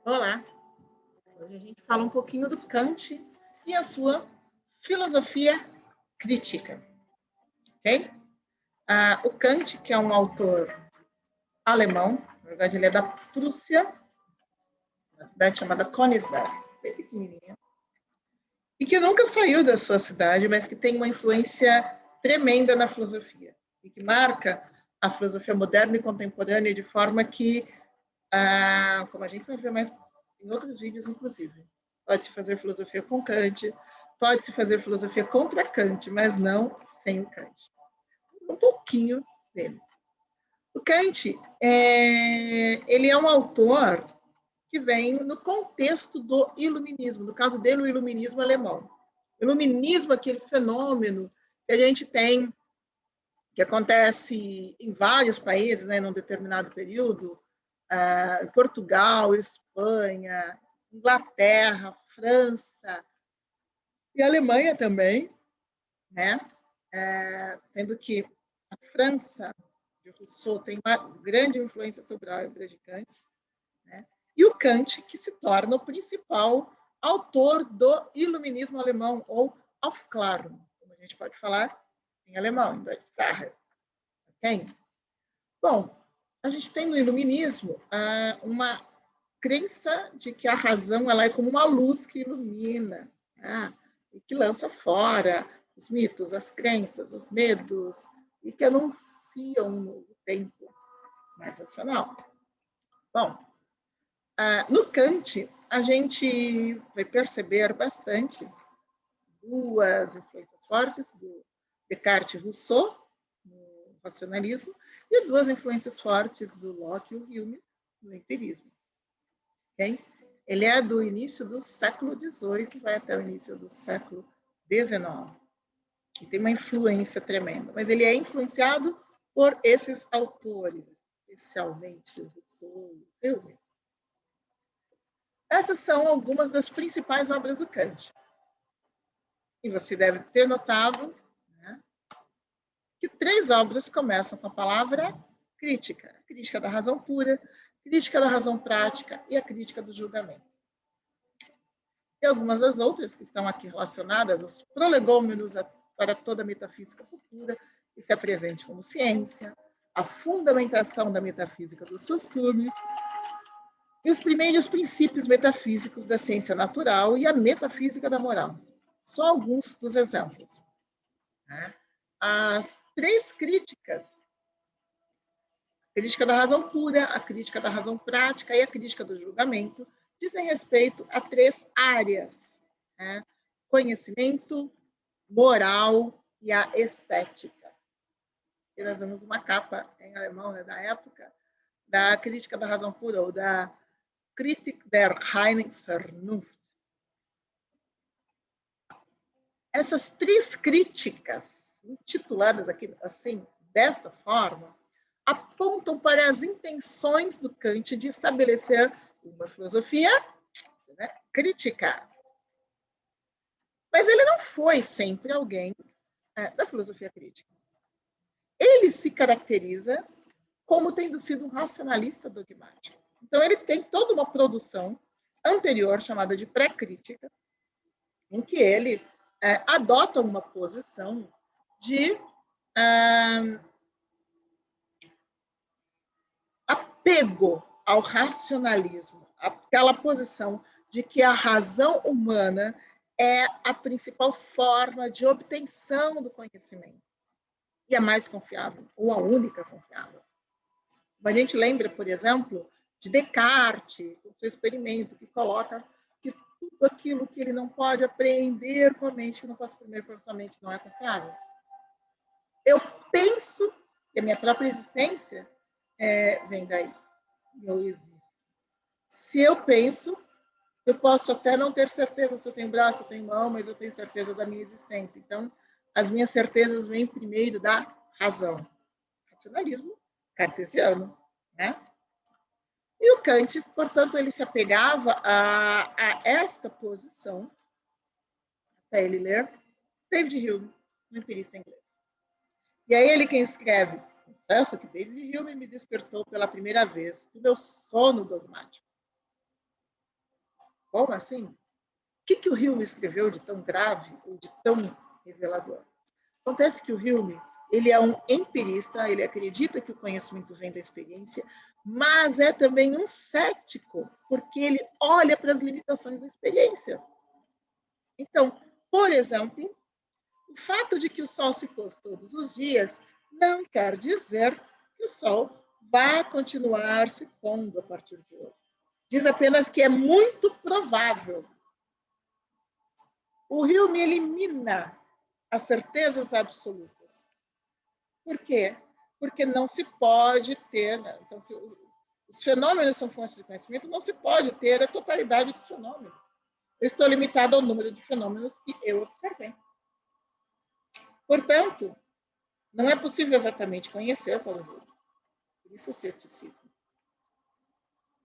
Olá! Hoje a gente fala um pouquinho do Kant e a sua filosofia crítica, ok? O Kant, que é um autor alemão, na verdade ele é da Prússia, uma cidade chamada Königsberg, bem pequenininha, e que nunca saiu da sua cidade, mas que tem uma influência tremenda na filosofia, e que marca a filosofia moderna e contemporânea de forma que, como a gente vai ver mais em outros vídeos, inclusive, pode-se fazer filosofia com Kant, pode-se fazer filosofia contra Kant, mas não sem o Kant. Um pouquinho dele. O Kant, ele é um autor que vem no contexto do iluminismo, no caso dele, o iluminismo alemão. O iluminismo, aquele fenômeno que a gente tem, que acontece em vários países, né, num determinado período, Portugal, Espanha, Inglaterra, França e Alemanha também, né? Sendo que a França de Rousseau tem uma grande influência sobre a obra de Kant, né? E o Kant, que se torna o principal autor do iluminismo alemão, ou Aufklärung, como a gente pode falar em alemão, em Deutsch Sprache. Okay? Bom, a gente tem no iluminismo uma crença de que a razão ela é como uma luz que ilumina, né? E que lança fora os mitos, as crenças, os medos, e que anunciam um novo tempo mais racional. Bom, no Kant, a gente vai perceber bastante duas influências fortes do Descartes e Rousseau, no racionalismo, e duas influências fortes do Locke e o Hume, no empirismo. Okay? Ele é do início do século XVIII, vai até o início do século XIX. E tem uma influência tremenda. Mas ele é influenciado por esses autores, especialmente o Rousseau e o Hume. Essas são algumas das principais obras do Kant. E você deve ter notado, né, que 3 obras começam com a palavra crítica. A crítica da razão pura, a crítica da razão prática e a crítica do julgamento. E algumas das outras que estão aqui relacionadas aos prolegômenos para toda a metafísica futura, que se apresente como ciência, a fundamentação da metafísica dos costumes, e os primeiros princípios metafísicos da ciência natural e a metafísica da moral. Só alguns dos exemplos. As 3 críticas, a crítica da razão pura, a crítica da razão prática e a crítica do julgamento, dizem respeito a 3 áreas, né? Conhecimento, moral e a estética. E nós vemos uma capa em alemão, né, da época, da crítica da razão pura, ou da Kritik der reinen Vernunft. Essas 3 críticas, intituladas aqui assim, desta forma, apontam para as intenções do Kant de estabelecer uma filosofia, né, crítica. Mas ele não foi sempre alguém da filosofia crítica. Ele se caracteriza como tendo sido um racionalista dogmático. Então, ele tem toda uma produção anterior, chamada de pré-crítica, em que ele adota uma posição de apego ao racionalismo, aquela posição de que a razão humana é a principal forma de obtenção do conhecimento e a mais confiável, ou a única confiável. A gente lembra, por exemplo, de Descartes, o seu experimento, que coloca que tudo aquilo que ele não pode apreender com a mente, que não pode aprender com a sua mente, não é confiável. Eu penso que a minha própria existência vem daí. Eu existo. Se eu penso, eu posso até não ter certeza se eu tenho braço, eu tenho mão, mas eu tenho certeza da minha existência. Então, as minhas certezas vêm primeiro da razão. Racionalismo cartesiano, né? E o Kant, portanto, ele se apegava a esta posição, até ele ler David Hume, um empirista inglês. E aí ele quem escreve, confesso que David Hume me despertou pela primeira vez do meu sono dogmático. Como assim? O que o Hume escreveu de tão grave ou de tão revelador? Acontece que o Hume, ele é um empirista, ele acredita que o conhecimento vem da experiência, mas é também um cético, porque ele olha para as limitações da experiência. Então, por exemplo, o fato de que o sol se pôs todos os dias não quer dizer que o sol vai continuar se pondo a partir de hoje. Diz apenas que é muito provável. O Hume elimina as certezas absolutas. Por quê? Porque não se pode ter, né? Então, se os fenômenos são fontes de conhecimento, não se pode ter a totalidade dos fenômenos. Eu estou limitado ao número de fenômenos que eu observei. Portanto, não é possível exatamente conhecer para o Hume. Por isso o ceticismo.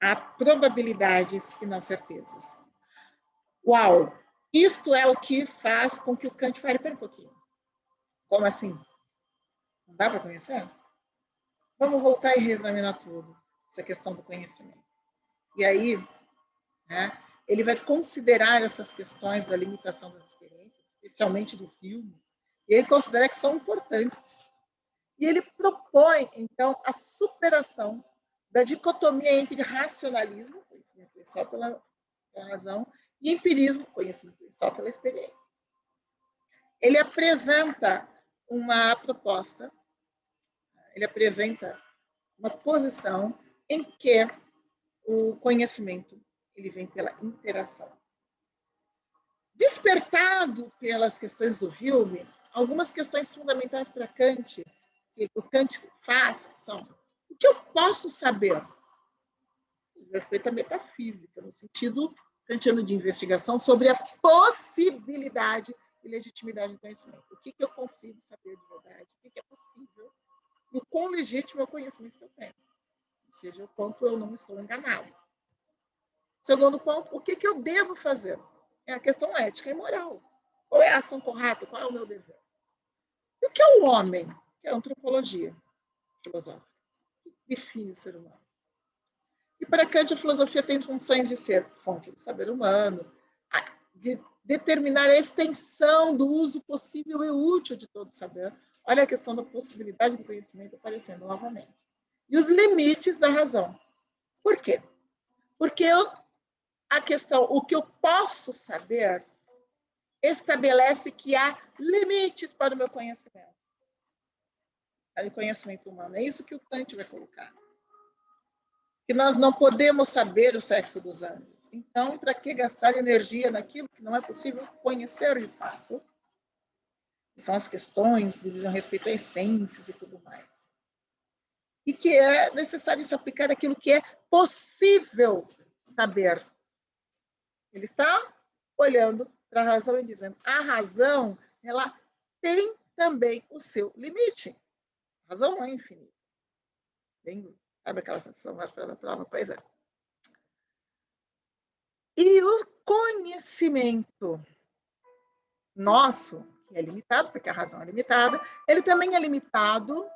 Há probabilidades e não certezas. Uau! Isto é o que faz com que o Kant fale, pera um pouquinho. Como assim? Não dá para conhecer? Vamos voltar e reexaminar tudo, essa questão do conhecimento. E aí, né, ele vai considerar essas questões da limitação das experiências, especialmente do Hume, e ele considera que são importantes. E ele propõe, então, a superação da dicotomia entre racionalismo, conhecimento só pela razão, e empirismo, conhecimento só pela experiência. Ele apresenta uma proposta, ele apresenta uma posição em que o conhecimento ele vem pela interação. Despertado pelas questões do Hume, algumas questões fundamentais para Kant, que o Kant faz, são: o que eu posso saber? Diz respeito à metafísica, no sentido kantiano de investigação sobre a possibilidade e legitimidade do conhecimento. O que eu consigo saber de verdade? O que é possível? E o quão legítimo é o conhecimento que eu tenho? Ou seja, o quanto eu não estou enganado. Segundo ponto, o que eu devo fazer? É a questão ética e moral. Qual é a ação correta? Qual é o meu dever? E o que é o homem? Que é a antropologia filosófica. Que define o ser humano. E para Kant, a filosofia tem funções de ser fonte do saber humano, de determinar a extensão do uso possível e útil de todo saber. Olha a questão da possibilidade do conhecimento aparecendo novamente. E os limites da razão. Por quê? Porque a questão, o que eu posso saber, estabelece que há limites para o meu conhecimento. O conhecimento humano. É isso que o Kant vai colocar. Que nós não podemos saber o sexo dos anjos. Então, para que gastar energia naquilo que não é possível conhecer de fato? São as questões que dizem respeito a essências e tudo mais. E que é necessário se aplicar aquilo que é possível saber. Ele está olhando para a razão e dizendo: a razão, ela tem também o seu limite. A razão não é infinita. Sabe aquela sensação mais para a prova? Pois é. E o conhecimento nosso, que é limitado, porque a razão é limitada, ele também é limitado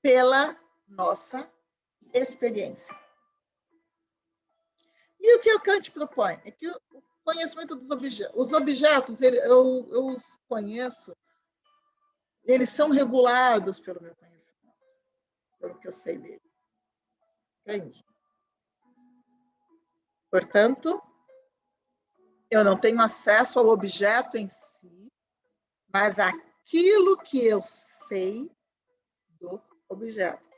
pela nossa experiência. E o que o Kant propõe? É que o conhecimento dos objetos, os objetos, eu os conheço, eles são regulados pelo meu conhecimento, pelo que eu sei dele. Entende? Portanto, eu não tenho acesso ao objeto em si, mas aquilo que eu sei do objeto.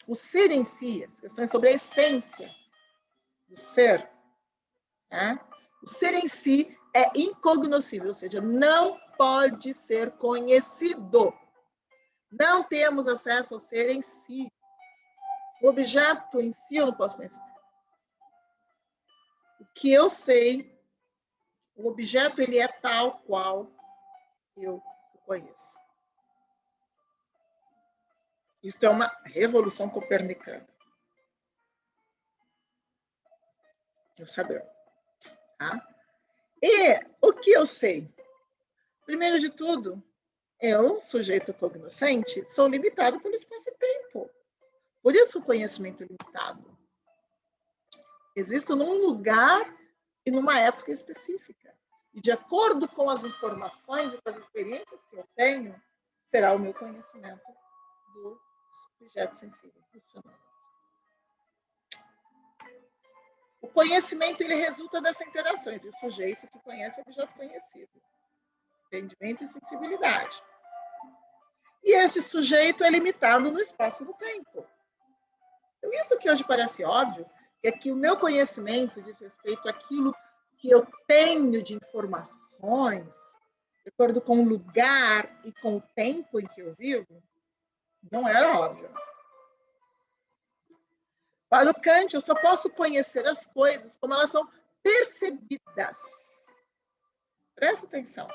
O ser em si, as questões sobre a essência do ser, né? O ser em si é incognoscível, ou seja, não pode ser conhecido. Não temos acesso ao ser em si. O objeto em si eu não posso conhecer. O que eu sei, o objeto ele é tal qual eu o conheço. Isso é uma revolução copernicana. Eu saber. Tá? E o que eu sei? Primeiro de tudo, eu, sujeito cognoscente, sou limitado pelo espaço e tempo. Por isso o conhecimento é limitado. Existo num lugar e numa época específica. E de acordo com as informações e com as experiências que eu tenho, será o meu conhecimento dos objetos sensíveis, dos fenômenos. O conhecimento, ele resulta dessa interação entre o sujeito que conhece o objeto conhecido. Entendimento e sensibilidade. E esse sujeito é limitado no espaço do tempo. Então, isso que hoje parece óbvio, é que o meu conhecimento diz respeito àquilo que eu tenho de informações, de acordo com o lugar e com o tempo em que eu vivo, não era óbvio. Para o Kant, eu só posso conhecer as coisas como elas são percebidas. Presta atenção.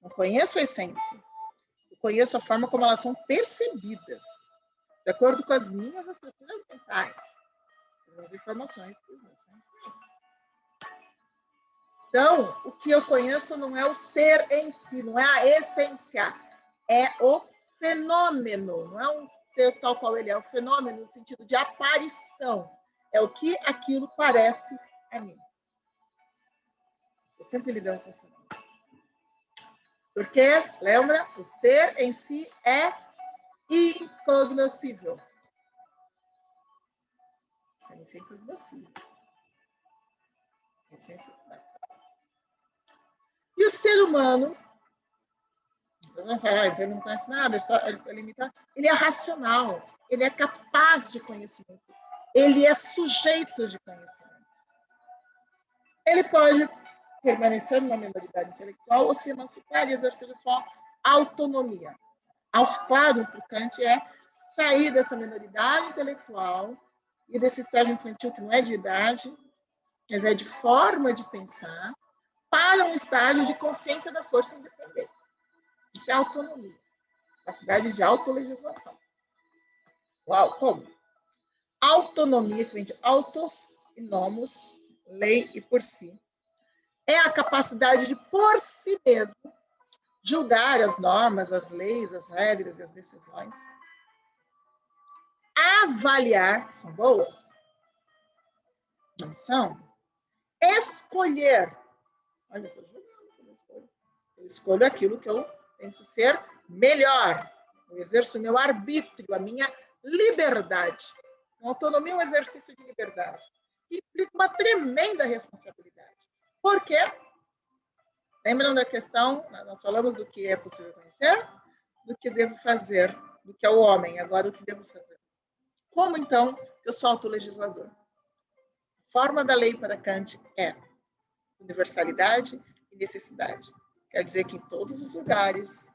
Não conheço a essência. Eu conheço a forma como elas são percebidas, de acordo com as minhas estruturas mentais, as informações que os meus sentidos. Então, o que eu conheço não é o ser em si, não é a essência, é o fenômeno, não é um ser tal qual ele é, o fenômeno no sentido de aparição. É o que aquilo parece a mim. Eu sempre lidando com o fenômeno. Porque, lembra, o ser em si é incognoscível. Isso é incognoscível. E o ser humano, então não falar, ele não conhece nada, ele é racional, ele é capaz de conhecimento, ele é sujeito de conhecimento. Ele pode permanecer numa minoridade intelectual ou se emancipar e exercer a sua autonomia. Claro, para o Kant é sair dessa minoridade intelectual e desse estágio infantil que não é de idade, mas é de forma de pensar, para um estágio de consciência da força e independência. Isso é autonomia, capacidade de autolegislação. Uau, como? Autonomia, que vem de autos e nomos, lei e por si, é a capacidade de, por si mesmo, julgar as normas, as leis, as regras e as decisões, avaliar, são boas, não são, escolher, olha, eu escolho aquilo que eu penso ser melhor, eu exerço o meu arbítrio, a minha liberdade. A autonomia é um exercício de liberdade, que implica uma tremenda responsabilidade. Por quê? Lembram da questão, nós falamos do que é possível conhecer, do que devo fazer, do que é o homem, agora o que devo fazer. Como, então, eu sou autolegislador? A forma da lei para Kant é universalidade e necessidade. Quer dizer que em todos os lugares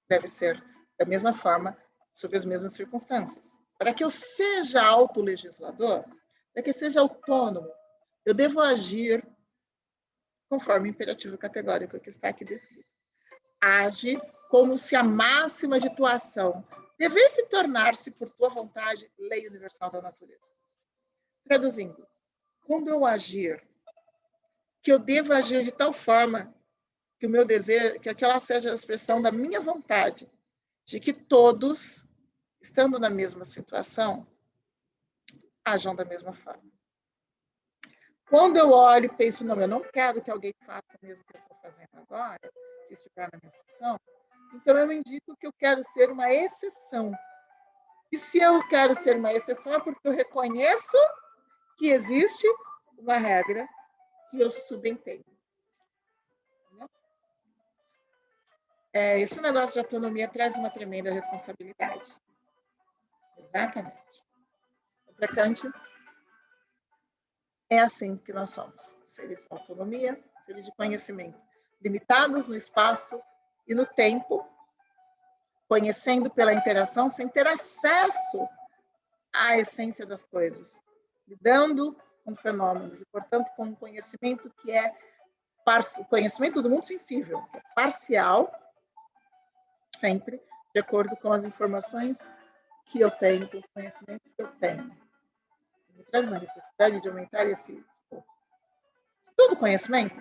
deve ser da mesma forma, sob as mesmas circunstâncias. Para que eu seja autolegislador, para que eu seja autônomo, eu devo agir conforme o imperativo categórico que está aqui descrito. Age como se a máxima de tua ação devesse tornar-se, por tua vontade, lei universal da natureza. Traduzindo, quando eu agir, que eu devo agir de tal forma que o meu desejo, que aquela seja a expressão da minha vontade, de que todos, estando na mesma situação, ajam da mesma forma. Quando eu olho e penso, não, eu não quero que alguém faça o mesmo que eu estou fazendo agora, se estiver na minha situação, então eu indico que eu quero ser uma exceção. E se eu quero ser uma exceção é porque eu reconheço que existe uma regra que eu subentendo. Esse negócio de autonomia traz uma tremenda responsabilidade. Exatamente. Para Kant, é assim que nós somos. Seres de autonomia, seres de conhecimento, limitados no espaço e no tempo, conhecendo pela interação, sem ter acesso à essência das coisas, lidando com fenômenos, e, portanto, com um conhecimento que é conhecimento do mundo sensível, que é parcial, sempre, de acordo com as informações que eu tenho, com os conhecimentos que eu tenho. Me traz uma necessidade de aumentar esse estudo conhecimento,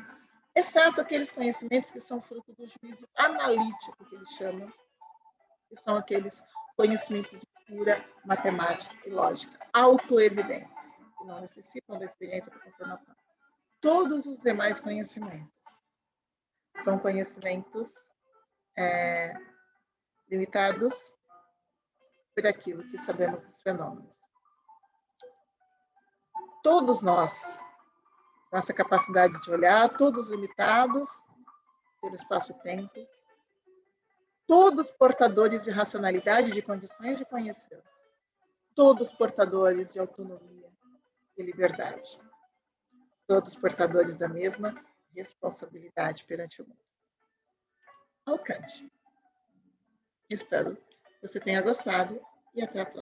exceto aqueles conhecimentos que são fruto do juízo analítico, que eles chamam, que são aqueles conhecimentos de pura matemática e lógica, autoevidentes. não necessitam da experiência para confirmação. Todos os demais conhecimentos são conhecimentos limitados por aquilo que sabemos dos fenômenos. Todos nós, nossa capacidade de olhar, todos limitados pelo espaço-tempo, todos portadores de racionalidade, de condições de conhecer, todos portadores de autonomia e liberdade, todos portadores da mesma responsabilidade perante o mundo. Ao Kant. Espero que você tenha gostado e até a próxima.